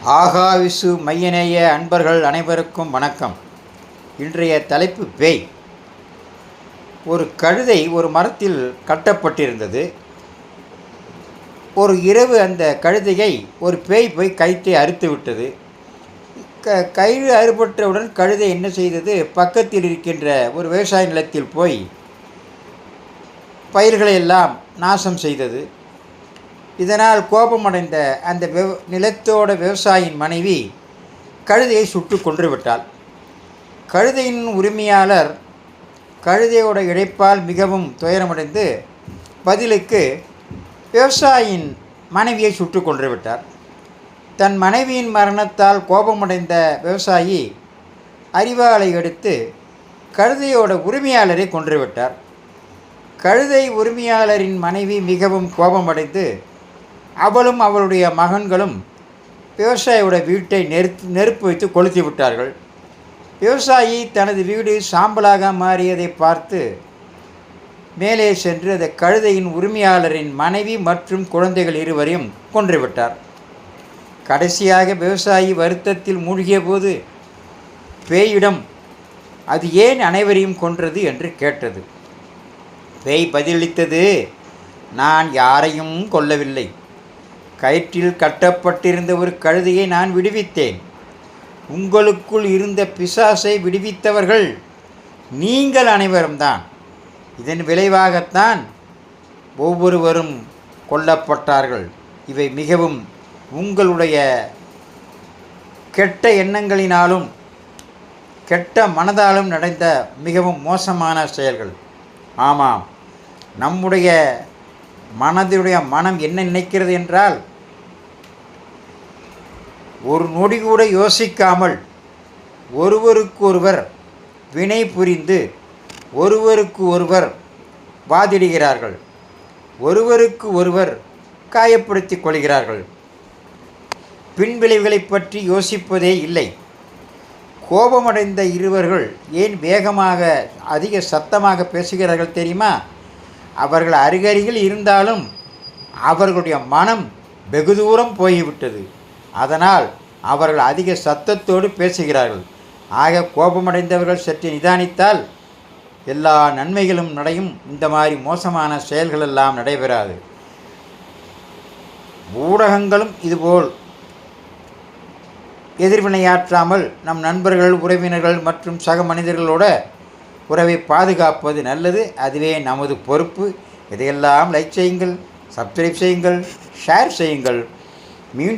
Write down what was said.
ஆகாவிசு மையநேய அன்பர்கள் அனைவருக்கும் வணக்கம். இன்றைய தலைப்பு பேய். ஒரு கழுதை ஒரு மரத்தில் கட்டப்பட்டிருந்தது. ஒரு இரவு அந்த கழுதையை ஒரு பேய் போய் கயிற்றை அறுத்து விட்டது. கயிறு அறுபட்டவுடன் கழுதை என்ன செய்தது? பக்கத்தில் இருக்கின்ற ஒரு விவசாய நிலத்தில் போய் பயிர்களை எல்லாம் நாசம் செய்தது. இதனால் கோபமடைந்த அந்த நிலத்தோட விவசாயியின் மனைவி கழுதையை சுட்டு கொன்று விட்டாள். கழுதையின் உரிமையாளர் கழுதையோட இழைப்பால் மிகவும் துயரமடைந்து பதிலுக்கு விவசாயியின் மனைவியை சுட்டு கொன்று விட்டார். தன் மனைவியின் மரணத்தால் கோபமடைந்த விவசாயி அரிவாளை எடுத்து கழுதையோட உரிமையாளரை கொன்றுவிட்டார். கழுதை உரிமையாளரின் மனைவி மிகவும் கோபமடைந்து அவளும் அவளுடைய மகன்களும் விவசாயியோட வீட்டை நெருப்பு வைத்து கொளுத்தி விட்டார்கள். விவசாயி தனது வீடு சாம்பலாக மாறியதை பார்த்து மேலே சென்று அந்த கழுதையின் உரிமையாளரின் மனைவி மற்றும் குழந்தைகள் இருவரையும் கொன்றுவிட்டார். கடைசியாக விவசாயி வருத்தத்தில் மூழ்கிய போது பேயிடம் அது ஏன் அனைவரையும் கொன்றது என்று கேட்டது. பேய் பதிலளித்தது, நான் யாரையும் கொல்லவில்லை. கயிற்றில் கட்டப்பட்டிருந்த ஒரு கழுதையை நான் விடுவித்தேன். உங்களுக்குள் இருந்த பிசாசை விடுவித்தவர்கள் நீங்கள் அனைவரும் தான். இதன் விளைவாகத்தான் ஒவ்வொருவரும் கொல்லப்பட்டார்கள். இவை மிகவும் உங்களுடைய கெட்ட எண்ணங்களினாலும் கெட்ட மனதாலும் நடந்த மிகவும் மோசமான செயல்கள். ஆமாம், நம்முடைய மனம் என்ன நினைக்கிறது என்றால், ஒரு நொடி கூட யோசிக்காமல் ஒருவருக்கொருவர் வினை புரிந்து ஒருவருக்கு ஒருவர் வாதிடுகிறார்கள், ஒருவருக்கு ஒருவர் காயப்படுத்திக் கொள்கிறார்கள். பின்விளைவுகளை பற்றி யோசிப்பதே இல்லை. கோபமடைந்த இருவர்கள் ஏன் வேகமாக அதிக சத்தமாக பேசுகிறார்கள் தெரியுமா? அவர்கள் அருகருகில் இருந்தாலும் அவர்களுடைய மனம் வெகு தூரம் போய்விட்டது. அதனால் அவர்கள் அதிக சத்தத்தோடு பேசுகிறார்கள். ஆக கோபமடைந்தவர்கள் சற்று நிதானித்தால் எல்லா நன்மைகளும் நடையும். இந்த மாதிரி மோசமான செயல்களெல்லாம் நடைபெறாது. ஊடகங்களும் இதுபோல் எதிர்வினையாற்றாமல் நம் நண்பர்கள், உறவினர்கள் மற்றும் சக மனிதர்களோட உறவை பாதுகாப்பது நல்லது. அதுவே நமது பொறுப்பு. இதையெல்லாம் லைக் செய்யுங்கள், சப்ஸ்கிரைப் செய்யுங்கள், ஷேர் செய்யுங்கள். மீண்டும்